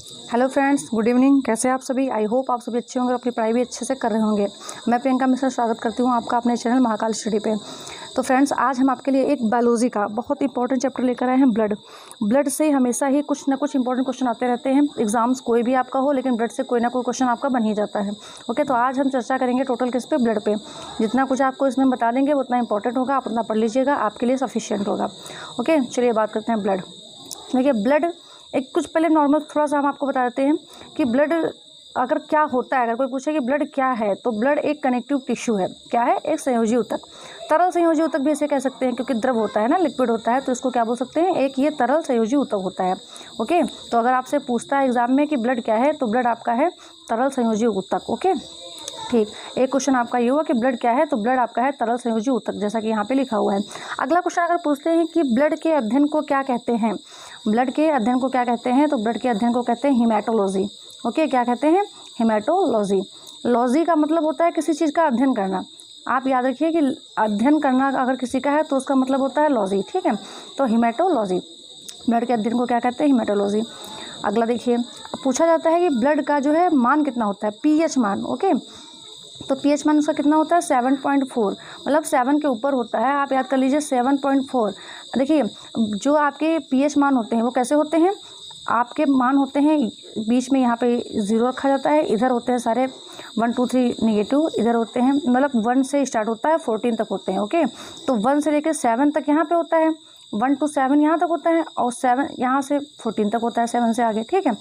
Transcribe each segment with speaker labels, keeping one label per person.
Speaker 1: Hello friends, good evening. कैसे हैं आप सभी? आई होप आप सभी अच्छे होंगे और अपनी पढ़ाई भी अच्छे से कर रहे होंगे। मैं प्रियंका मिश्रा स्वागत करती हूं आपका अपने चैनल महाकाल स्टडी पे। तो फ्रेंड्स, आज हम आपके लिए एक बायोलॉजी का बहुत इंपॉर्टेंट चैप्टर लेकर आए हैं, ब्लड। ब्लड से हमेशा ही कुछ ना कुछ इंपॉर्टेंट क्वेश्चन आते रहते हैं। एग्जाम्स कोई भी आपका हो, लेकिन ब्लड से कोई ना कोई क्वेश्चन आपका बन ही जाता है। ओके, तो आज हम चर्चा करेंगे टोटल किस पे? ब्लड पे। जितना कुछ आपको इसमें बता देंगे वो उतना इंपॉर्टेंट होगा, आप उतना पढ़ लीजिएगा, आपके लिए सफिशियंट होगा। ओके, चलिए बात करते हैं ब्लड। देखिए, ब्लड एक कुछ पहले नॉर्मल थोड़ा सा हम आपको बता देते हैं कि ब्लड अगर क्या होता है। अगर कोई पूछे कि ब्लड क्या है, तो ब्लड एक कनेक्टिव टिश्यू है। क्या है? एक संयोजी ऊतक। तरल संयोजी ऊतक भी इसे कह सकते हैं, क्योंकि द्रव होता है ना, लिक्विड होता है, तो इसको क्या बोल सकते हैं? एक ये तरल संयोजी ऊतक होता है। ओके, तो अगर आपसे पूछता है एग्जाम में कि ब्लड क्या है, तो ब्लड आपका है तरल संयोजी ऊतक। ओके, ठीक। एक क्वेश्चन आपका ये हुआ कि ब्लड क्या है, तो ब्लड आपका है तरल संयोजी ऊतक, जैसा कि यहाँ पे लिखा हुआ है। अगला क्वेश्चन अगर पूछते हैं कि ब्लड के अध्ययन को क्या कहते हैं, ब्लड के अध्ययन को क्या कहते हैं, तो ब्लड के अध्ययन को कहते हैं हीमेटोलॉजी। ओके, क्या कहते हैं? हीमेटोलॉजी। लॉजी का मतलब होता है किसी चीज़ का अध्ययन करना। आप याद रखिए कि अध्ययन करना अगर किसी का है तो उसका मतलब होता है लॉजी। ठीक है, तो हीमेटोलॉजी, ब्लड के अध्ययन को क्या कहते हैं? हीमेटोलॉजी। अगला देखिए, पूछा जाता है कि ब्लड का जो है मान कितना होता है, पीएच मान। ओके, तो पीएच मान उसका कितना होता है? 7.4, मतलब 7 के ऊपर होता है। आप याद कर लीजिए 7.4। देखिए, जो आपके पीएच मान होते हैं वो कैसे होते हैं? आपके मान होते हैं बीच में, यहाँ पे 0 रखा जाता है, इधर होते हैं सारे 1 2 3 नेगेटिव, इधर होते हैं, मतलब 1 से स्टार्ट होता है 14 तक होते हैं। ओके, तो 1 से लेकर 7 तक यहाँ पे होता है, 1 to 7 यहाँ तक होता है, और 7 यहाँ से 14 तक होता है, 7 से आगे। ठीक है,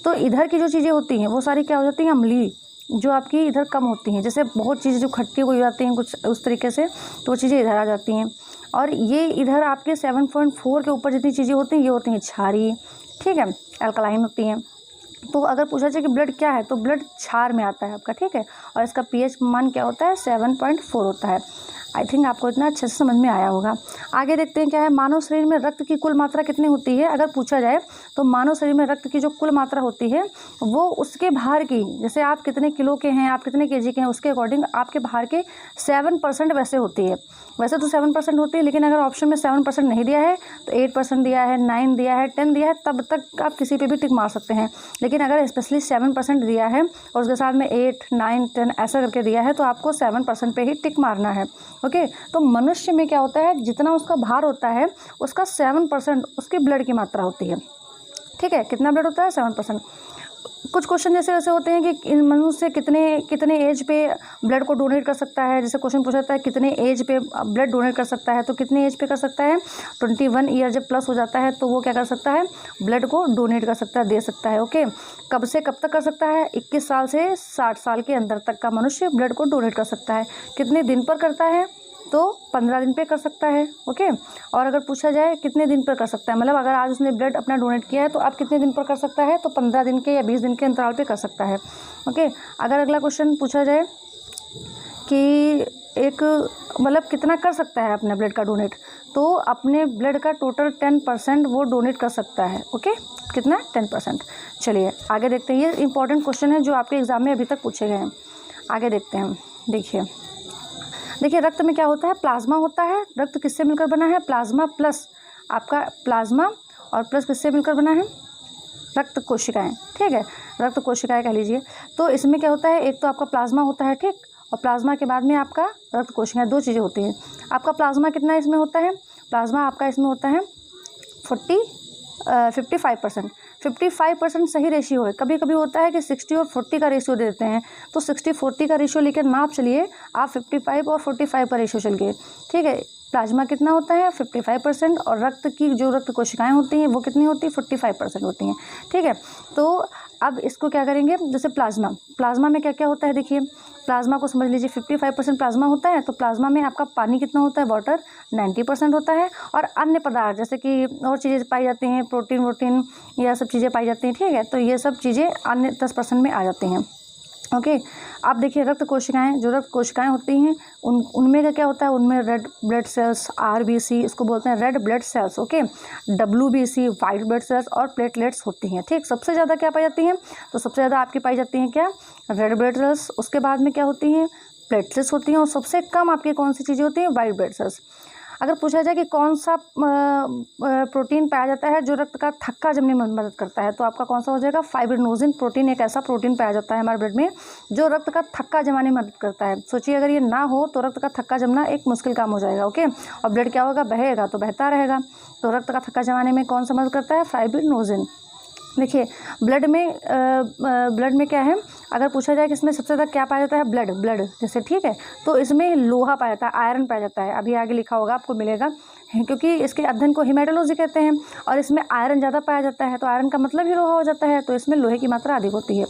Speaker 1: तो इधर की जो चीज़ें होती हैं वो सारी क्या हो जाती हैं? अम्लीय, जो आपकी इधर कम होती हैं। जैसे बहुत चीज़ें जो खट्टी हो जाती हैं कुछ उस तरीके से, तो वो चीज़ें इधर आ जाती हैं। और ये इधर आपके 7.4 के ऊपर जितनी चीज़ें होती हैं ये होती हैं क्षारीय। ठीक है, अल्कलाइन होती हैं। तो अगर पूछा जाए कि ब्लड क्या है, तो ब्लड क्षार में आता है आपका। ठीक है, और इसका पीएच मान क्या होता है? 7.4 होता है। आई थिंक आपको इतना अच्छे से समझ में आया होगा। आगे देखते हैं क्या है। मानव शरीर में रक्त की कुल मात्रा कितनी होती है? अगर पूछा जाए तो मानव शरीर में रक्त की जो कुल मात्रा होती है वो उसके भार की, जैसे आप कितने किलो के हैं, आप कितने केजी के हैं, उसके अकॉर्डिंग आपके भार के 7% वैसे होती है। वैसे तो 7% होती है, लेकिन अगर ऑप्शन में 7% नहीं दिया है तो 8% दिया है, 9 दिया है, 10 दिया है, तब तक आप किसी पे भी टिक मार सकते हैं। लेकिन अगर स्पेशली 7% दिया है और उसके साथ में 8 9 10 ऐसा करके दिया है, तो आपको 7% पे ही टिक मारना है। ओके, तो मनुष्य में क्या होता है, जितना उसका भार होता है उसका 7% उसकी ब्लड की मात्रा होती है। ठीक है, कितना ब्लड होता है? 7%। कुछ क्वेश्चन जैसे वैसे होते हैं कि इन मनुष्य कितने एज पे ब्लड को डोनेट कर सकता है। जैसे क्वेश्चन पूछा जाता है कितने एज पे ब्लड डोनेट कर सकता है, तो कितने एज पे कर सकता है? 21 ईयर जब प्लस हो जाता है तो वो क्या कर सकता है? ब्लड को डोनेट कर सकता है, दे सकता है। ओके, कब से कब तक कर सकता है? 21 साल से 60 साल के अंदर तक का मनुष्य ब्लड को डोनेट कर सकता है। कितने दिन पर करता है? तो 15 दिन पे कर सकता है। ओके, और अगर पूछा जाए कितने दिन पर कर सकता है, मतलब अगर आज उसने ब्लड अपना डोनेट किया है तो आप कितने दिन पर कर सकता है? तो 15 दिन के या 20 दिन के अंतराल पे कर सकता है। ओके, अगर अगला क्वेश्चन पूछा जाए कि एक मतलब कितना कर सकता है अपने ब्लड का डोनेट, तो अपने ब्लड का टोटल 10% वो डोनेट कर सकता है। ओके, कितना? 10%। चलिए आगे देखते हैं। ये इंपॉर्टेंट क्वेश्चन है जो आपके एग्जाम में अभी तक पूछे गए हैं। आगे देखते हैं। देखिए, रक्त में क्या होता है? प्लाज्मा होता है। रक्त किससे मिलकर बना है? प्लाज्मा प्लस आपका प्लाज्मा, और प्लस किससे मिलकर बना है? रक्त कोशिकाएं। ठीक है, रक्त कोशिकाएं कह लीजिए। तो इसमें क्या होता है, एक तो आपका प्लाज्मा होता है, ठीक, और प्लाज्मा के बाद में आपका रक्त कोशिकाएं, दो चीज़ें होती हैं। आपका प्लाज्मा कितना इसमें होता है? प्लाज्मा आपका इसमें होता है 55%। 55% सही रेशियो है। कभी कभी होता है कि 60 और 40 का रेशियो दे देते हैं, तो 60-40 का रेशियो लेकर ना आप चलिए, आप 55 और 45 का रेशियो चलिए। ठीक है, प्लाज्मा कितना होता है? 55%, और रक्त की जो रक्त कोशिकाएं होती हैं वो कितनी होती है? 45% होती हैं। ठीक है, तो अब इसको क्या करेंगे, जैसे प्लाज्मा में क्या क्या होता है, देखिए प्लाज्मा को समझ लीजिए। 55% प्लाज्मा होता है, तो प्लाज्मा में आपका पानी कितना होता है? वाटर 90% होता है, और अन्य पदार्थ जैसे कि और चीज़ें पाई जाती हैं, प्रोटीन वोटीन, यह सब चीज़ें पाई जाती हैं। ठीक है, तो ये सब चीज़ें अन्य 10% में आ जाती हैं। ओके, अब देखिए रक्त कोशिकाएं, जो रक्त कोशिकाएं होती हैं उनमें क्या होता है? उनमें रेड ब्लड सेल्स, RBC इसको बोलते हैं red blood sales. Okay, WBC white blood cells, और प्लेटलेट्स होती हैं। ठीक, सबसे ज़्यादा क्या पाई जाती हैं? तो सबसे ज़्यादा आपकी पाई जाती हैं क्या? Red blood sales. उसके बाद में क्या होती हैं? प्लेटलेट्स होती हैं, और सबसे कम आपकी कौन सी चीज़ें होती हैं? White blood cells. अगर पूछा जाए कि कौन सा प्रोटीन पाया जाता है जो रक्त का थक्का जमने में मदद करता है, तो आपका कौन सा हो जाएगा, फाइब्रिनोजिन प्रोटीन। एक ऐसा प्रोटीन पाया जाता है हमारे ब्लड में जो रक्त का थक्का जमाने में मदद करता है। सोचिए अगर ये ना हो तो रक्त का थक्का जमना एक मुश्किल काम हो जाएगा। ओके, और ब्लड क्या होगा, बहेगा तो बहता रहेगा। तो रक्त का थक्का जमाने में कौन सा मदद करता है, फाइब्रिनोजिन। देखिए ब्लड में क्या है, अगर पूछा जाए कि इसमें सबसे ज़्यादा क्या पाया जाता है, ब्लड जैसे, ठीक है, तो इसमें लोहा पाया जाता है, आयरन पाया जाता है। अभी आगे लिखा होगा आपको मिलेगा, क्योंकि इसके अध्ययन को हेमेटोलॉजी कहते हैं और इसमें आयरन ज़्यादा पाया जाता है। तो आयरन का मतलब ही लोहा हो जाता है, तो इसमें लोहे की मात्रा अधिक होती है।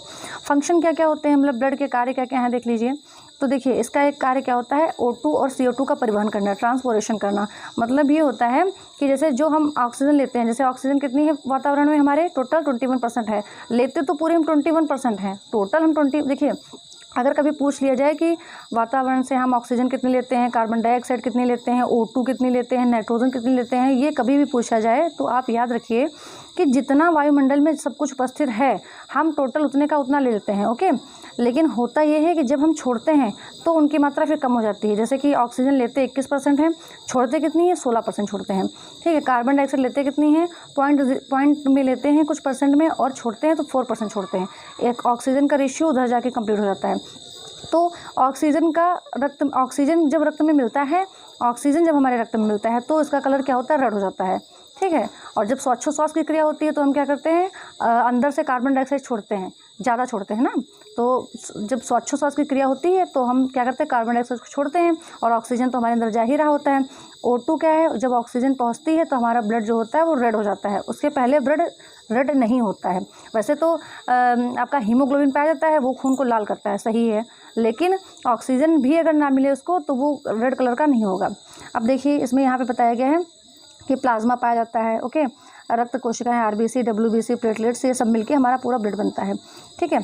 Speaker 1: फंक्शन क्या क्या होते हैं, मतलब ब्लड के कार्य क्या क्या हैं, देख लीजिए। तो देखिए इसका एक कार्य क्या होता है, O2 और CO2 का परिवहन करना, ट्रांसपोर्टेशन करना। मतलब ये होता है कि जैसे जो हम ऑक्सीजन लेते हैं, जैसे ऑक्सीजन कितनी है वातावरण में, हमारे टोटल 21% है, लेते तो पूरे हम 21% हैं, टोटल हम 20। देखिए अगर कभी पूछ लिया जाए कि वातावरण से हम ऑक्सीजन कितनी लेते हैं, कार्बन डाइऑक्साइड कितनी लेते हैं, O2 कितनी लेते हैं, नाइट्रोजन कितनी लेते हैं, ये कभी भी पूछा जाए तो आप याद रखिए कि जितना वायुमंडल में सब कुछ उपस्थित है हम टोटल उतने का उतना ले लेते हैं। ओके, लेकिन होता ये है कि जब हम छोड़ते हैं तो उनकी मात्रा फिर कम हो जाती है। जैसे कि ऑक्सीजन लेते 21% है, छोड़ते कितनी है, 16% छोड़ते हैं। ठीक है, कार्बन डाइऑक्साइड लेते कितनी है, पॉइंट में लेते हैं कुछ परसेंट में, और छोड़ते हैं तो 4% छोड़ते हैं। एक ऑक्सीजन का रेशियो उधर जाके कंप्लीट हो जाता है। तो ऑक्सीजन जब रक्त में मिलता है, ऑक्सीजन जब हमारे रक्त में मिलता है तो इसका कलर क्या होता है, रेड हो जाता है। ठीक है, और जब श्वासोच्छ्वास की क्रिया होती है तो हम क्या करते हैं, अंदर से कार्बन डाइऑक्साइड छोड़ते हैं, ज़्यादा छोड़ते हैं ना। तो जब श्वासोच्छ्वास की क्रिया होती है तो हम क्या करते हैं, कार्बन डाइऑक्साइड को छोड़ते हैं, और ऑक्सीजन तो हमारे अंदर जा ही रहा होता है। O2 क्या है, जब ऑक्सीजन पहुंचती है तो हमारा ब्लड जो होता है वो रेड हो जाता है, उसके पहले ब्लड रेड नहीं होता है। वैसे तो आपका हीमोग्लोबिन पाया जाता है, वो खून को लाल करता है, सही है, लेकिन ऑक्सीजन भी अगर ना मिले उसको तो वो रेड कलर का नहीं होगा। अब देखिए इसमें यहाँ पे बताया गया है कि प्लाज्मा पाया जाता है। ओके, रक्त कोशिकाएं, RBC, WBC, प्लेटलेट्स, ये सब मिलके हमारा पूरा ब्लड बनता है। ठीक है,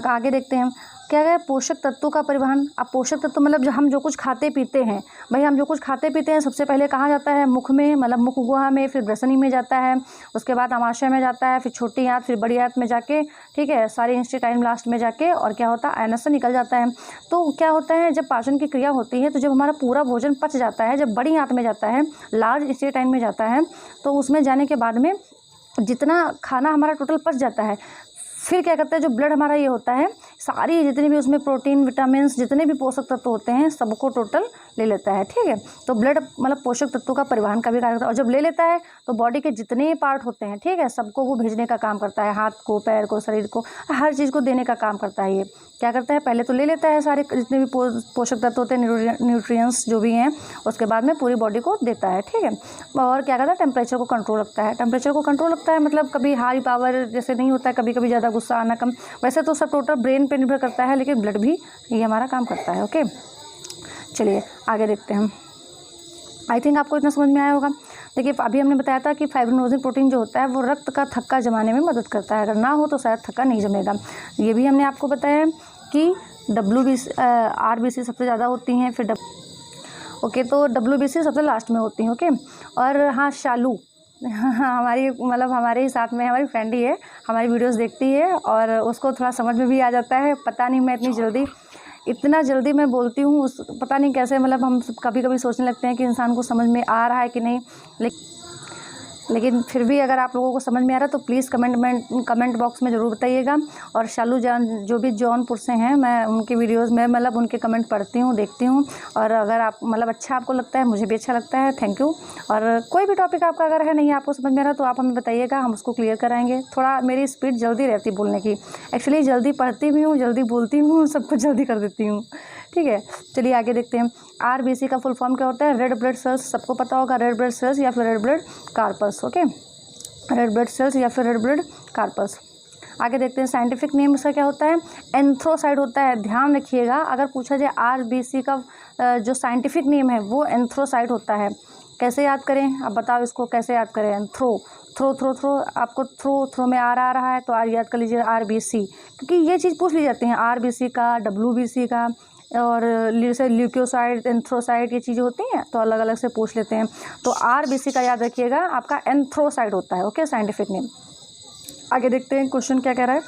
Speaker 1: आगे देखते हैं क्या है, पोषक तत्वों का परिवहन। अब पोषक तत्व मतलब हम जो कुछ खाते पीते हैं, भाई हम जो कुछ खाते पीते हैं सबसे पहले कहाँ जाता है, मुख में, मतलब मुख गुहा में, फिर ग्रसनी में जाता है, उसके बाद आमाशय में जाता है, फिर छोटी आंत, फिर बड़ी आंत में जाके, ठीक है, सारी इंटेस्टाइन लास्ट में जाके, और क्या होता है, एनस से निकल जाता है। तो क्या होता है, जब पाचन की क्रिया होती है तो जब हमारा पूरा भोजन पच जाता है, जब बड़ी आंत में जाता है, लार्ज इंटेस्टाइन में जाता है, तो उसमें जाने के बाद में जितना खाना हमारा टोटल पच जाता है, फिर क्या करता है, जो ब्लड हमारा ये होता है, सारी जितने भी उसमें प्रोटीन, विटामिन, जितने भी पोषक तत्व होते हैं सबको टोटल ले लेता है। ठीक है, तो ब्लड मतलब पोषक तत्वों का परिवहन का भी कार्य करता है, और जब ले लेता है तो बॉडी के जितने पार्ट होते हैं, ठीक है, सबको वो भेजने का काम करता है, हाथ को, पैर को, शरीर को, हर चीज़ को देने का काम करता है। ये क्या करता है, पहले तो ले लेता है सारे जितने भी पोषक तत्व होते हैं, न्यूट्रिएंट्स जो भी हैं, उसके बाद में पूरी बॉडी को देता है। ठीक है, और क्या करता है, टेम्परेचर को कंट्रोल रखता है। टेम्परेचर को कंट्रोल रखता है मतलब कभी हाई पावर जैसे नहीं होता है, कभी कभी ज़्यादा गुस्सा आना, कम, वैसे तो सब टोटल ब्रेन पे निर्भर करता है, लेकिन ब्लड भी ये हमारा काम करता है। ओके, चलिए आगे देखते हैं। आई थिंक आपको इतना समझ में आया होगा। देखिए अभी हमने बताया था कि फाइब्रिनोजिन प्रोटीन जो होता है वो रक्त का थक्का जमाने में मदद करता है, अगर ना हो तो शायद थक्का नहीं जमेगा। ये भी हमने आपको बताया कि RBC सबसे ज़्यादा होती हैं, फिर ओके, तो WBC सबसे लास्ट में होती हैं। ओके, और हाँ, शालू हमारी मतलब हमारे ही साथ में हमारी फ्रेंड ही है, हमारी वीडियोस देखती है और उसको थोड़ा समझ में भी आ जाता है। पता नहीं मैं इतना जल्दी मैं बोलती हूँ, पता नहीं कैसे, मतलब हम कभी कभी सोचने लगते हैं कि इंसान को समझ में आ रहा है कि नहीं, लेकिन फिर भी अगर आप लोगों को समझ में आ रहा है तो प्लीज़ कमेंट बॉक्स में ज़रूर बताइएगा। और शालू जान जो भी जौनपुर से हैं, मैं उनकी वीडियोस में मतलब उनके कमेंट पढ़ती हूँ, देखती हूँ, और अगर आप मतलब अच्छा आपको लगता है, मुझे भी अच्छा लगता है, थैंक यू। और कोई भी टॉपिक आपका अगर है नहीं आपको समझ में आ रहा तो आप हमें बताइएगा, हम उसको क्लियर कराएंगे। थोड़ा मेरी स्पीड जल्दी रहती बोलने की, एक्चुअली जल्दी पढ़ती भी हूँ, जल्दी बोलती हूँ, सब कुछ जल्दी कर देती हूँ। ठीक है, चलिए आगे देखते हैं। RBC का फुल फॉर्म क्या होता है, रेड ब्लड सेल्स, सबको पता होगा, रेड ब्लड सेल्स या फिर red blood corpus. Okay, red blood cells या फिर रेड ब्लड कार्पस। आगे देखते हैं, साइंटिफिक नेम इसका क्या होता है, एंथ्रोसाइड होता है। ध्यान रखिएगा, अगर पूछा जाए RBC का जो साइंटिफिक नेम है वो एंथ्रोसाइड होता है। कैसे याद करें, अब बताओ इसको कैसे याद करें, थ्रो आपको थ्रो में आ रहा है तो याद कर लीजिए RBC, क्योंकि ये चीज़ पूछ ली जाती हैं, RBC का, WBC का, और जैसे ल्यूकोसाइड, एंथ्रोसाइड, ये चीज़ें होती हैं तो अलग अलग से पूछ लेते हैं। तो RBC का याद रखिएगा आपका एंथ्रोसाइड होता है। Okay, scientific name. आगे देखते हैं क्वेश्चन क्या कह रहा है।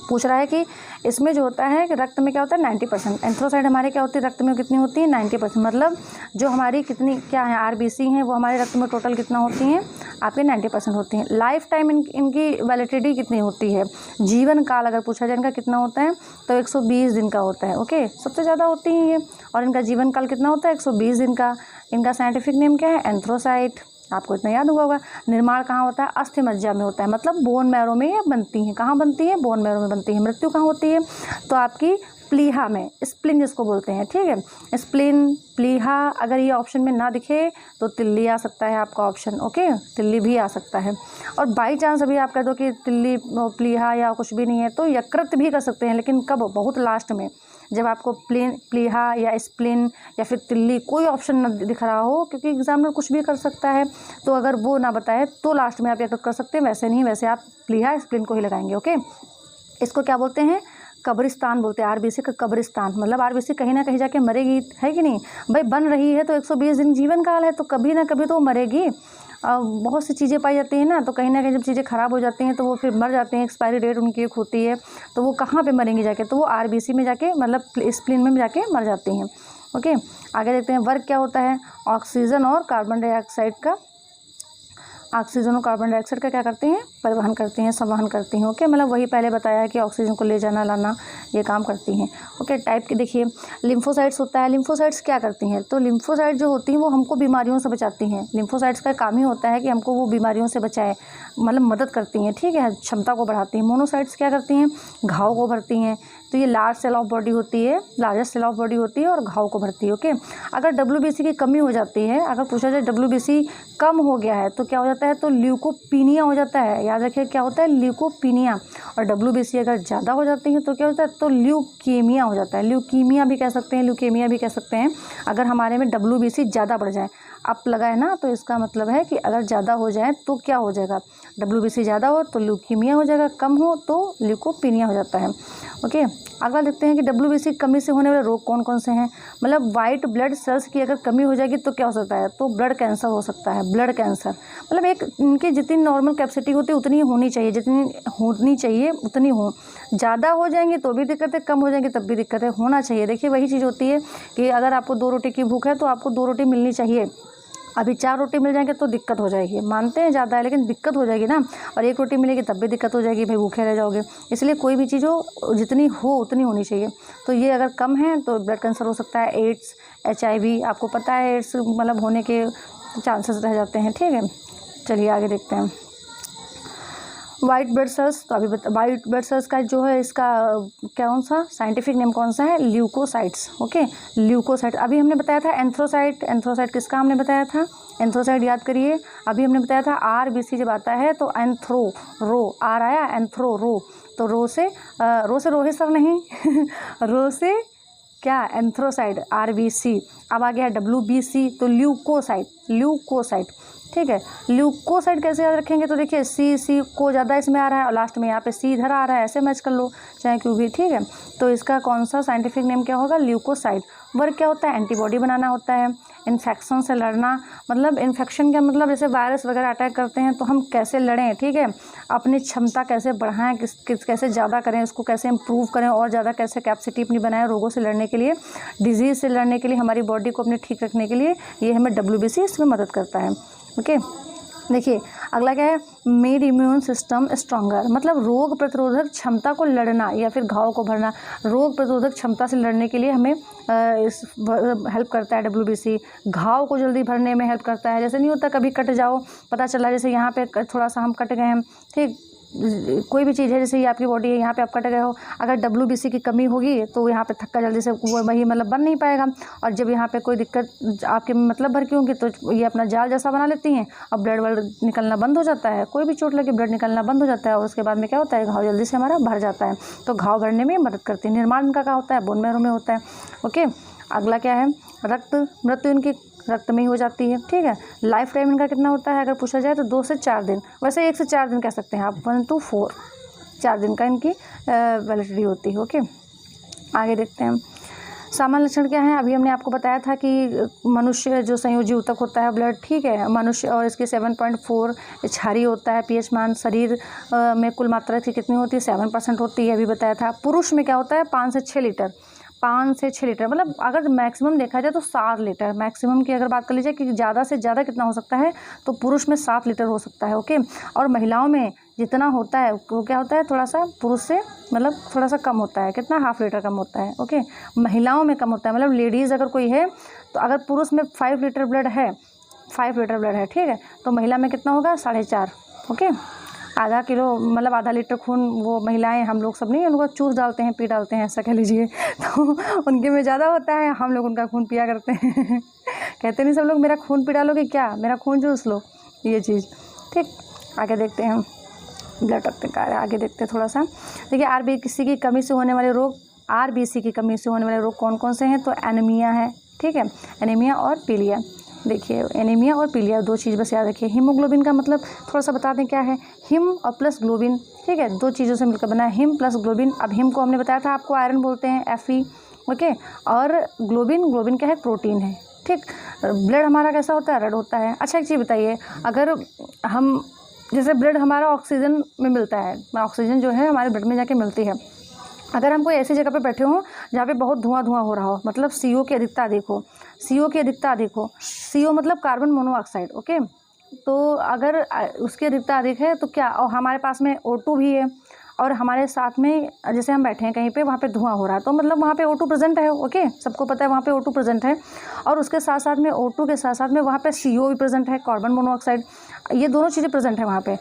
Speaker 1: पूछ रहा है कि इसमें जो होता है कि रक्त में क्या होता है 90%, एंथ्रोसाइड हमारे क्या होती है रक्त में कितनी होती है 90%, मतलब जो हमारी कितनी क्या है आरबीसी हैं वो हमारे रक्त में टोटल कितना होती हैं आपके 90% होती हैं। लाइफ टाइम इनकी वैलिडिटी कितनी होती है, जीवन काल अगर पूछा जाए इनका कितना होता है तो 120 दिन का होता है। ओके, सबसे ज़्यादा होती हैं ये, और इनका जीवन काल कितना होता है 120 दिन का। इनका साइंटिफिक नेम क्या है एंथ्रोसाइड, आपको इतना याद हुआ होगा। निर्माण कहाँ होता है अस्थि मज्जा में होता है, मतलब बोन मैरो में ये बनती हैं। कहाँ बनती है बोन मैरो में बनती है। मृत्यु कहाँ होती है तो आपकी प्लीहा में, स्प्लीन जिसको बोलते हैं, ठीक है, स्प्लीन प्लीहा। अगर ये ऑप्शन में ना दिखे तो तिल्ली आ सकता है आपका ऑप्शन। ओके, तिल्ली भी आ सकता है। और बाई चांस अभी आप कह दो कि तिल्ली प्लीहा या कुछ भी नहीं है तो यकृत भी कर सकते हैं, लेकिन कब, बहुत लास्ट में, जब आपको प्लीहा या स्प्लिन या फिर तिल्ली कोई ऑप्शन ना दिख रहा हो, क्योंकि एग्जामिनर कुछ भी कर सकता है, तो अगर वो ना बताए तो लास्ट में आप यकृत कर सकते हैं। वैसे नहीं, वैसे आप प्लीहा स्प्लिन को ही लगाएंगे। ओके, इसको क्या बोलते हैं कब्रिस्तान बोलते हैं, आरबीसी का कब्रिस्तान। मतलब आरबीसी कहीं ना कहीं जाके मरेगी, है कि नहीं भाई, बन रही है तो 120 दिन जीवन काल है, तो कभी ना कभी तो मरेगी। बहुत सी चीज़ें पाई जाती हैं ना, तो कहीं ना कहीं जब चीज़ें ख़राब हो जाती हैं तो वो फिर मर जाते हैं, एक्सपायरी डेट उनकी एक होती है, तो वो कहाँ पे मरेंगी जाके, तो वो आरबीसी में जाके, मतलब स्प्लीन में जाके मर जाती हैं। ओके, आगे देखते हैं वर्क क्या होता है ऑक्सीजन और कार्बन डाइऑक्साइड का। ऑक्सीजन और कार्बन डाइऑक्साइड का क्या करते हैं परिवहन करती हैं, संवहन करती हैं। ओके, मतलब वही पहले बताया है कि ऑक्सीजन को ले जाना लाना ये काम करती हैं। ओके, टाइप के देखिए लिम्फोसाइट्स होता है। लिम्फोसाइट्स क्या करती हैं तो लिम्फोसाइट जो होती हैं वो हमको बीमारियों से बचाती हैं। लिम्फोसाइट्स का काम ही होता है कि हमको वो बीमारियों से बचाए, मतलब मदद करती हैं, ठीक है, क्षमता को बढ़ाती हैं। मोनोसाइट्स क्या करती हैं घाव को भरती हैं, तो ये लार्ज सेल ऑफ बॉडी होती है, लार्जेस्ट सेल ऑफ बॉडी होती है और घाव को भरती है। ओके, अगर डब्ल्यूबीसी की कमी हो जाती है, अगर पूछा जाए डब्ल्यूबीसी कम हो गया है तो क्या हो जाता है तो ल्यूकोपीनिया हो जाता है। याद रखिए क्या होता है ल्यूकोपीनिया। और डब्ल्यूबीसी अगर ज़्यादा हो जाती है तो क्या होता है तो ल्यूकीमिया हो जाता है। ल्यूकीमिया भी कह सकते हैं, ल्यूकेमिया भी कह सकते हैं, अगर हमारे में डब्ल्यूबीसी ज़्यादा बढ़ जाए। अप लगा है ना, तो इसका मतलब है कि अगर ज़्यादा हो जाए तो क्या हो जाएगा, डब्ल्यूबीसी ज़्यादा हो तो ल्यूकीमिया हो जाएगा, कम हो तो ल्यूकोपीनिया हो जाता है। ओके, अगला देखते हैं कि डब्ल्यूबीसी की कमी से होने वाले रोग कौन कौन से हैं। मतलब वाइट ब्लड सेल्स की अगर कमी हो जाएगी तो क्या हो सकता है तो ब्लड कैंसर हो सकता है। ब्लड कैंसर मतलब एक इनकी जितनी नॉर्मल कैपेसिटी होती है उतनी होनी चाहिए, जितनी होनी चाहिए उतनी हो। ज़्यादा हो जाएंगी तो भी दिक्कत है, कम हो जाएंगी तब भी दिक्कत है, होना चाहिए। देखिए वही चीज़ होती है कि अगर आपको 2 रोटी की भूख है तो आपको 2 रोटी मिलनी चाहिए। अभी 4 रोटी मिल जाएंगे तो दिक्कत हो जाएगी, मानते हैं ज़्यादा है लेकिन दिक्कत हो जाएगी ना, और 1 रोटी मिलेगी तब भी दिक्कत हो जाएगी, भाई भूखे रह जाओगे। इसलिए कोई भी चीज़ हो जितनी हो उतनी होनी चाहिए। तो ये अगर कम है तो ब्लड कैंसर हो सकता है, एड्स, HIV, आपको पता है एड्स मतलब होने के चांसेस रह जाते हैं। ठीक है, चलिए आगे देखते हैं। वाइट ब्लड सेल्स, तो अभी वाइट ब्लड सेल्स का जो है इसका कौन सा साइंटिफिक नेम कौन सा है ल्यूकोसाइट्स। Okay, leucocyte. अभी हमने बताया था एंथ्रोसाइट, एंथ्रोसाइट किसका हमने बताया था एंथ्रोसाइट याद करिए। अभी हमने बताया था आरबीसी जब आता है तो एंथ्रो रो आर आया, एंथ्रो रो, तो रो से रोहित सर नहीं रो से क्या एंथ्रोसाइड आरबीसी। अब आ गया डब्ल्यूबीसी तो ल्यूकोसाइट, ल्यूकोसाइट। ठीक है, ल्यूकोसाइड कैसे याद रखेंगे तो देखिए सी को ज़्यादा इसमें आ रहा है और लास्ट में यहाँ पे सी इधर आ रहा है, ऐसे मैच कर लो चाहे क्यों भी। ठीक है, तो इसका कौन सा साइंटिफिक नेम क्या होगा ल्यूकोसाइड। वर्क क्या होता है एंटीबॉडी बनाना होता है, इन्फेक्शन से लड़ना। मतलब इन्फेक्शन का मतलब जैसे वायरस वगैरह अटैक करते हैं तो हम कैसे लड़ें, ठीक है, अपनी क्षमता कैसे बढ़ाएं, कैसे ज़्यादा करें, इसको कैसे इम्प्रूव करें और ज़्यादा कैसे कैपेसिटी अपनी बनाएं रोगों से लड़ने के लिए, डिजीज़ से लड़ने के लिए, हमारी बॉडी को अपने ठीक रखने के लिए ये हमें WBC इसमें मदद करता है। ओके, देखिए अगला क्या है मेड इम्यून सिस्टम स्ट्रॉन्गर। मतलब रोग प्रतिरोधक क्षमता को लड़ना या फिर घाव को भरना, रोग प्रतिरोधक क्षमता से लड़ने के लिए हमें हेल्प करता है WBC। घाव को जल्दी भरने में हेल्प करता है। जैसे नहीं होता कभी कट जाओ, पता चला जैसे यहाँ पे थोड़ा सा हम कट गए हैं, ठीक, कोई भी चीज़ है जैसे ये आपकी बॉडी है यहाँ पे आप कट गए हो, अगर WBC की कमी होगी तो यहाँ पे थक्का जल्दी से वो वही मतलब बन नहीं पाएगा। और जब यहाँ पे कोई दिक्कत आपके मतलब भर की होंगी तो ये अपना जाल जैसा बना लेती हैं और ब्लड वर्ड निकलना बंद हो जाता है। कोई भी चोट लगे ब्लड निकलना बंद हो जाता है और उसके बाद में क्या होता है घाव जल्दी से हमारा भर जाता है। तो घाव भरने में मदद करती है। निर्माण इनका क्या होता है बोन मैरो में होता है। ओके, अगला क्या है रक्त, मृत्यु इनकी रक्त में ही हो जाती है। ठीक है, लाइफ टाइम इनका कितना होता है अगर पूछा जाए तो 2 से 4 दिन, वैसे 1 से 4 दिन कह सकते हैं आप, 1 to 4, 4 दिन का इनकी वैलिडिटी होती है। ओके, आगे देखते हैं सामान्य लक्षण क्या है? अभी हमने आपको बताया था कि मनुष्य जो संयोजी ऊतक होता है ब्लड, ठीक है, मनुष्य और इसके 7.4 क्षारीय होता है। पीएच मान शरीर में कुल मात्रा की कितनी होती है? 7% होती है, अभी बताया था। पुरुष में क्या होता है? 5 से 6 लीटर, 5 से 6 लीटर, मतलब अगर मैक्सिमम देखा जाए तो 7 लीटर। मैक्सिमम की अगर बात कर लीजिए कि ज़्यादा से ज़्यादा कितना हो सकता है, तो पुरुष में 7 लीटर हो सकता है। ओके, और महिलाओं में जितना होता है वो क्या होता है? थोड़ा सा पुरुष से मतलब थोड़ा सा कम होता है। कितना? ½ लीटर कम होता है। ओके, महिलाओं में कम होता है, मतलब लेडीज़ अगर कोई है तो अगर पुरुष में 5 लीटर ब्लड है, 5 लीटर ब्लड है, ठीक है, तो महिला में कितना होगा? 4.5। ओके, आधा किलो मतलब आधा लीटर खून वो महिलाएं, हम लोग सब नहीं उनको चूस डालते हैं, पी डालते हैं, ऐसा कह लीजिए। तो उनके में ज़्यादा होता है, हम लोग उनका खून पिया करते हैं। कहते नहीं सब लोग मेरा खून पी डालोगे क्या? मेरा खून चूस लो, ये चीज़। ठीक, आगे देखते हैं ब्लड रक्त कार्य, आगे देखते हैं थोड़ा सा। देखिए आरबीसी की कमी से होने वाले रोग, आरबीसी की कमी से होने वाले रोग कौन कौन से हैं? तो एनीमिया है, ठीक है, एनीमिया और पीलिया। देखिए एनीमिया और पीलिया 2 चीज़ बस याद रखिए। हीमोग्लोबिन का मतलब थोड़ा सा बता दें क्या है? हिम और प्लस ग्लोबिन, ठीक है, 2 चीज़ों से मिलकर बना है हिम प्लस ग्लोबिन। अब हिम को हमने बताया था आपको आयरन बोलते हैं, Fe, ओके, और ग्लोबिन क्या है? प्रोटीन है। ठीक, ब्लड हमारा कैसा होता है? रेड होता है। अच्छा एक चीज़ बताइए, अगर हम जैसे ब्लड हमारा ऑक्सीजन में मिलता है, ऑक्सीजन जो है हमारे ब्लड में जाके मिलती है, अगर हम कोई ऐसी जगह पे बैठे हों जहाँ पे बहुत धुआं हो रहा हो, मतलब CO की अधिकता अधिक हो, CO की अधिकता अधिक हो, CO मतलब कार्बन मोनोऑक्साइड, ओके, तो अगर उसकी अधिकता अधिक है तो क्या, और हमारे पास में O2 भी है, और हमारे साथ में जैसे हम बैठे हैं कहीं पे, वहाँ पे धुआं हो रहा है, तो मतलब वहाँ पे O2 प्रेजेंट है। ओके, सबको पता है वहाँ पे O2 प्रेजेंट है, और उसके साथ साथ में O2 के साथ साथ में वहाँ पे CO भी प्रेजेंट है, कार्बन मोनोऑक्साइड, ये दोनों चीज़ें प्रेजेंट है वहाँ पे।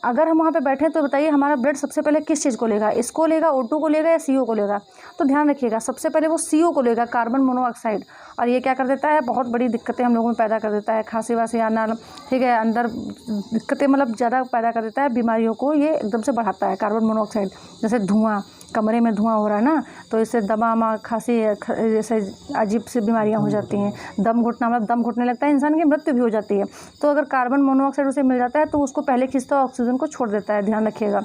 Speaker 1: अगर हम वहाँ पे बैठे तो बताइए हमारा ब्लड सबसे पहले किस चीज़ को लेगा? इसको लेगा, O2 को लेगा, या CO को लेगा? तो ध्यान रखिएगा, सबसे पहले वो CO को लेगा, कार्बन मोनोऑक्साइड, और ये क्या कर देता है? बहुत बड़ी दिक्कतें हम लोगों में पैदा कर देता है, खांसी वासी आना, ठीक है, अंदर दिक्कतें मतलब ज़्यादा पैदा कर देता है, बीमारियों को ये एकदम से बढ़ाता है कार्बन मोनोऑक्साइड। जैसे धुआं, कमरे में धुआं हो रहा है ना, तो इससे दमा, खांसी जैसे अजीब सी बीमारियां हो जाती हैं। दम घुटना, मतलब दम घुटने लगता है, इंसान की मृत्यु भी हो जाती है। तो अगर कार्बन मोनोऑक्साइड उसे मिल जाता है तो उसको पहले खींचता है, ऑक्सीजन को छोड़ देता है, ध्यान रखिएगा।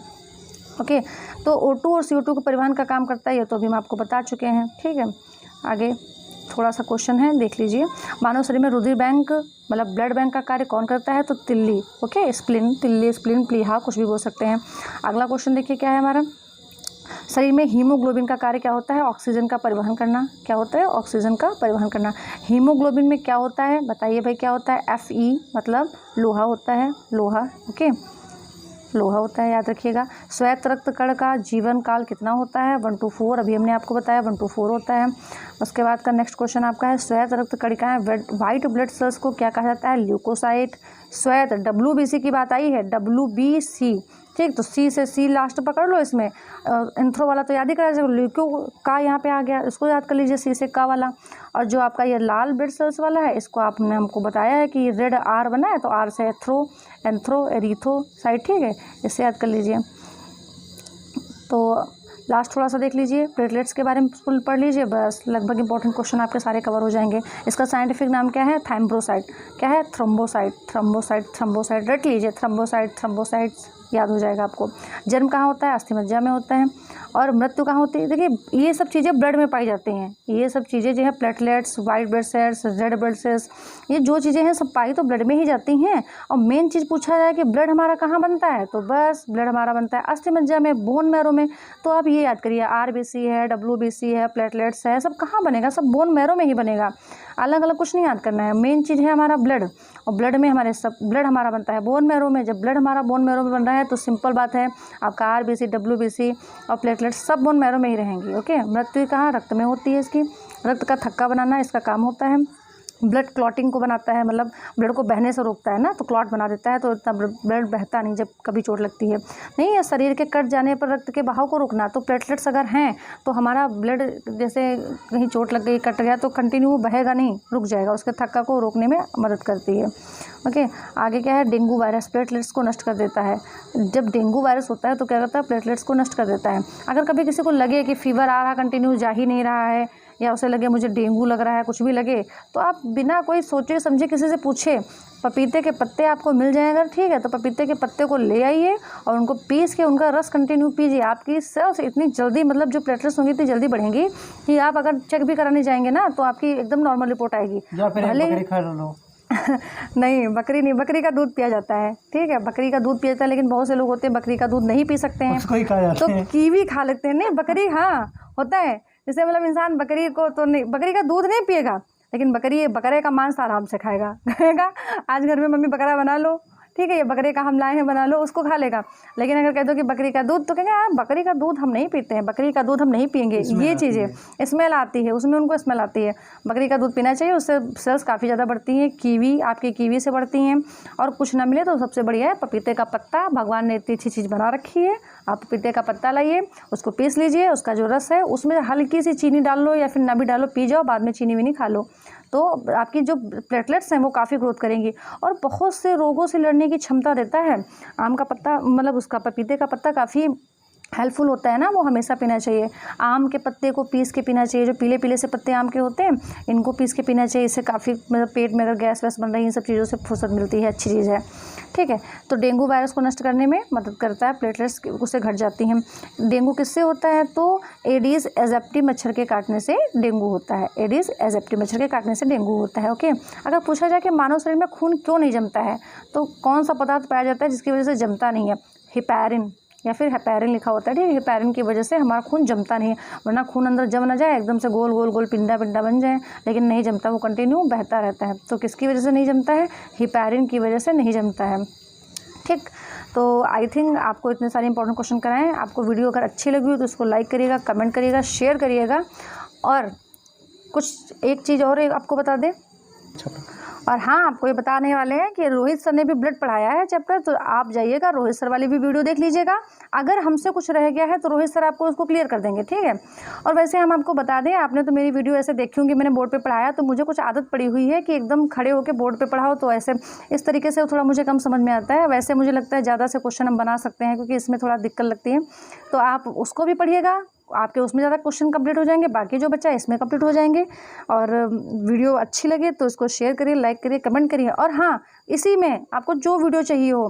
Speaker 1: ओके, तो O2 और CO2 के परिवहन का काम करता है, ये तो अभी हम आपको बता चुके हैं। ठीक है, आगे थोड़ा सा क्वेश्चन है, देख लीजिए। मानव शरीर में रुधिर बैंक मतलब ब्लड बैंक का कार्य कौन करता है? तो तिल्ली, ओके, स्प्लीन, तिल्ली, स्प्लीन, प्लीहा, कुछ भी बोल सकते हैं। अगला क्वेश्चन देखिए क्या है हमारा, शरीर में हीमोग्लोबिन का कार्य क्या होता है? ऑक्सीजन का परिवहन करना। क्या होता है? ऑक्सीजन का परिवहन करना। हीमोग्लोबिन में क्या होता है? बताइए भाई, क्या होता है? Fe मतलब लोहा होता है, लोहा, ओके, लोहा होता है, याद रखिएगा। श्वेत रक्त कण का जीवन काल कितना होता है? 1 to 4, अभी हमने आपको बताया 1 to 4 होता है। उसके बाद का नेक्स्ट क्वेश्चन आपका है, श्वेत रक्त कणिकाएं व्हाइट ब्लड सेल्स को क्या कहा जाता है? ल्यूकोसाइट। श्वेत, WBC की बात आई है, WBC, ठीक, तो C से C लास्ट पकड़ लो इसमें, इंथ्रो वाला तो याद ही करा, ल्यूको का यहाँ पे आ गया, इसको याद कर लीजिए, C से का वाला। और जो आपका ये लाल ब्लड सेल्स वाला है, इसको आपने हमको बताया है कि रेड R बना है, तो R से एंथ्रो, एरिथोसाइट, ठीक है, इससे याद कर लीजिए। तो लास्ट थोड़ा सा देख लीजिए, प्लेटलेट्स के बारे में पढ़ लीजिए, बस लगभग इंपॉर्टेंट क्वेश्चन आपके सारे कवर हो जाएंगे। इसका साइंटिफिक नाम क्या है? थ्रोम्बोसाइट। क्या है? थ्रोम्बोसाइट, रट लीजिए, थ्रोम्बोसाइट्स, याद हो जाएगा आपको। जन्म कहाँ होता है? अस्थि मज्जा में होता है। और मृत्यु कहाँ होती है? देखिए ये सब चीज़ें ब्लड में पाई जाती हैं, ये सब चीज़ें जो है platelets, white blood cells, red blood sales, ये जो चीज़ें हैं सब पाई तो ब्लड में ही जाती हैं। और मेन चीज़ पूछा जाए कि ब्लड हमारा कहाँ बनता है, तो बस ब्लड हमारा बनता है अस्थि मज्जा में, बोन मैरो में। तो आप ये याद करिए, RBC है, WBC है, प्लेटलेट्स है, सब कहाँ बनेगा? सब बोन मैरो में ही बनेगा, अलग अलग कुछ नहीं याद करना है। मेन चीज़ है हमारा ब्लड, और ब्लड में हमारे सब ब्लड हमारा बनता है बोन मैरो में। जब ब्लड हमारा बोन मैरो में बन रहा है तो सिंपल बात है, आपका RBC, WBC और प्लेटलेट्स सब बोन मैरो में ही रहेंगी। ओके, मृत्यु कहाँ? रक्त में होती है इसकी, रक्त का थक्का बनाना इसका काम होता है। ब्लड क्लॉटिंग को बनाता है, मतलब ब्लड को बहने से रोकता है ना, तो क्लॉट बना देता है, तो इतना ब्लड बहता नहीं जब कभी चोट लगती है। नहीं है शरीर के कट जाने पर रक्त के बहाव को रोकना, तो प्लेटलेट्स अगर हैं तो हमारा ब्लड जैसे कहीं चोट लग गई, कट गया, तो कंटिन्यू बहेगा नहीं, रुक जाएगा, उसके थक्का को रोकने में मदद करती है। ओके, आगे क्या है? डेंगू वायरस प्लेटलेट्स को नष्ट कर देता है। जब डेंगू वायरस होता है तो क्या करता है? प्लेटलेट्स को नष्ट कर देता है। अगर कभी किसी को लगे कि फीवर आ रहा, कंटिन्यू जा ही नहीं रहा है, या उसे लगे मुझे डेंगू लग रहा है, कुछ भी लगे, तो आप बिना कोई सोचे समझे किसी से पूछे, पपीते के पत्ते आपको मिल जाएं अगर, ठीक है, तो पपीते के पत्ते को ले आइए और उनको पीस के उनका रस कंटिन्यू पीजिए। आपकी सेल्स इतनी जल्दी, मतलब जो प्लेटलेट्स होंगी इतनी जल्दी बढ़ेंगी कि आप अगर चेक भी कराने जाएंगे ना तो आपकी एकदम नॉर्मल रिपोर्ट आएगी।
Speaker 2: या फिर बकरी खा लो।
Speaker 1: नहीं, बकरी नहीं, बकरी का दूध पिया जाता है, ठीक है, बकरी का दूध पिया जाता है, लेकिन बहुत से लोग होते हैं बकरी का दूध नहीं पी सकते हैं,
Speaker 2: उसको ही खा जाते
Speaker 1: तो
Speaker 2: हैं।
Speaker 1: कीवी खा लेते हैं। नहीं, बकरी हाँ होता है, जैसे मतलब इंसान बकरी को तो नहीं, बकरी का दूध नहीं पिएगा, लेकिन बकरे का मांस आराम से खाएगा। कहेगा आज घर में मम्मी बकरा बना लो, ठीक है, ये बकरे का हम लाए हैं बना लो, उसको खा लेगा। लेकिन अगर कह दो कि बकरी का दूध, तो कहेंगे यार बकरी का दूध हम नहीं पीते हैं, बकरी का दूध हम नहीं पियेंगे, ये चीज़ें स्मेल आती है, उसमें उनको स्मेल आती है। बकरी का दूध पीना चाहिए, उससे सेल्स काफ़ी ज़्यादा बढ़ती हैं। कीवी, आपकी कीवी से बढ़ती हैं। और कुछ ना मिले तो सबसे बढ़िया है पपीते का पत्ता, भगवान ने इतनी अच्छी चीज़ बना रखी है, आप पपीते का पत्ता लाइए, उसको पीस लीजिए, उसका जो रस है उसमें हल्की सी चीनी डाल लो या फिर ना भी डालो, पी जाओ, बाद में चीनी विनी खा लो, तो आपकी जो प्लेटलेट्स हैं वो काफ़ी ग्रोथ करेंगी और बहुत से रोगों से लड़ने की क्षमता देता है। आम का पत्ता, मतलब उसका पपीते का पत्ता काफ़ी हेल्पफुल होता है ना, वो हमेशा पीना चाहिए। आम के पत्ते को पीस के पीना चाहिए, जो पीले पीले से पत्ते आम के होते हैं इनको पीस के पीना चाहिए, इससे काफ़ी मतलब पेट में अगर गैस वैस बन रही है इन सब चीज़ों से फुर्सत मिलती है, अच्छी चीज़ है, ठीक है। तो डेंगू वायरस को नष्ट करने में मदद करता है, प्लेटलेट्स उससे घट जाती हैं। डेंगू किससे होता है, तो एडिस एजिप्टी मच्छर के काटने से डेंगू होता है, एडिस एजिप्टी मच्छर के काटने से डेंगू होता है, ओके। अगर पूछा जाए कि मानव शरीर में खून क्यों नहीं जमता है, तो कौन सा पदार्थ पाया जाता है जिसकी वजह से जमता नहीं है, हिपैरिन या फिर हेपैरिन लिखा होता है, ठीक है, हेपैरिन की वजह से हमारा खून जमता नहीं है, वरना खून अंदर जम ना जाए, एकदम से गोल गोल गोल पिंडा पिंडा बन जाए, लेकिन नहीं जमता, वो कंटिन्यू बहता रहता है। तो किसकी वजह से नहीं जमता है, हेपैरिन की वजह से नहीं जमता है, ठीक। तो आई थिंक आपको इतने सारे इंपॉर्टेंट क्वेश्चन कराएं। आपको वीडियो अगर अच्छी लगी हो तो उसको लाइक करिएगा, कमेंट करिएगा, शेयर करिएगा। और कुछ एक चीज़ और आपको बता दें, और हाँ, आपको ये बताने वाले हैं कि रोहित सर ने भी ब्लड पढ़ाया है चैप्टर, तो आप जाइएगा रोहित सर वाली भी वीडियो देख लीजिएगा। अगर हमसे कुछ रह गया है तो रोहित सर आपको उसको क्लियर कर देंगे, ठीक है। और वैसे हम आपको बता दें, आपने तो मेरी वीडियो ऐसे देखी होंगी, मैंने बोर्ड पे पढ़ाया, तो मुझे कुछ आदत पड़ी हुई है कि एकदम खड़े होकर बोर्ड पे पढ़ाओ, तो ऐसे इस तरीके से थोड़ा मुझे कम समझ में आता है। वैसे मुझे लगता है ज़्यादा से क्वेश्चन हम बना सकते हैं, क्योंकि इसमें थोड़ा दिक्कत लगती है, तो आप उसको भी पढ़िएगा, आपके उसमें ज़्यादा क्वेश्चन कंप्लीट हो जाएंगे, बाकी जो बच्चा इसमें कंप्लीट हो जाएंगे। और वीडियो अच्छी लगे तो इसको शेयर करिए, लाइक करिए, कमेंट करिए। और हाँ, इसी में आपको जो वीडियो चाहिए हो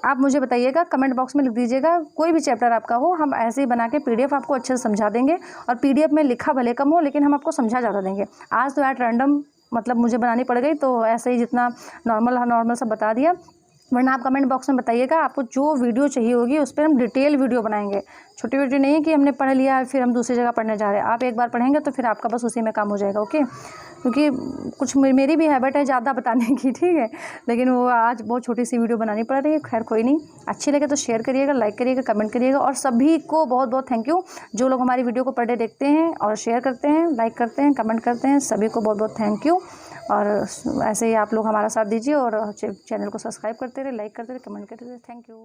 Speaker 1: आप मुझे बताइएगा, कमेंट बॉक्स में लिख दीजिएगा, कोई भी चैप्टर आपका हो, हम ऐसे ही बना के PDF आपको अच्छे से समझा देंगे। और PDF में लिखा भले कम हो, लेकिन हम आपको समझा ज़्यादा देंगे। आज तो एट रैंडम मतलब मुझे बनानी पड़ गई, तो ऐसे ही जितना नॉर्मल सब बता दिया, वरना आप कमेंट बॉक्स में बताइएगा आपको जो वीडियो चाहिए होगी, उस पर हम डिटेल वीडियो बनाएंगे। छोटी वीडियो नहीं है कि हमने पढ़ लिया फिर हम दूसरी जगह पढ़ने जा रहे हैं, आप एक बार पढ़ेंगे तो फिर आपका बस उसी में काम हो जाएगा, ओके। क्योंकि कुछ मेरी भी हैबिट है ज़्यादा बताने की, ठीक है, लेकिन वो आज बहुत छोटी सी वीडियो बनानी पड़ रही है। खैर कोई नहीं, अच्छी लगे तो शेयर करिएगा, लाइक करिएगा, कमेंट करिएगा। और सभी को बहुत बहुत थैंक यू, जो लोग हमारी वीडियो को पर डे देखते हैं और शेयर करते हैं, लाइक करते हैं, कमेंट करते हैं, सभी को बहुत बहुत थैंक यू। और ऐसे ही आप लोग हमारा साथ दीजिए और चैनल को सब्सक्राइब करते रहे, लाइक करते रहे, कमेंट करते रहे। Thank you.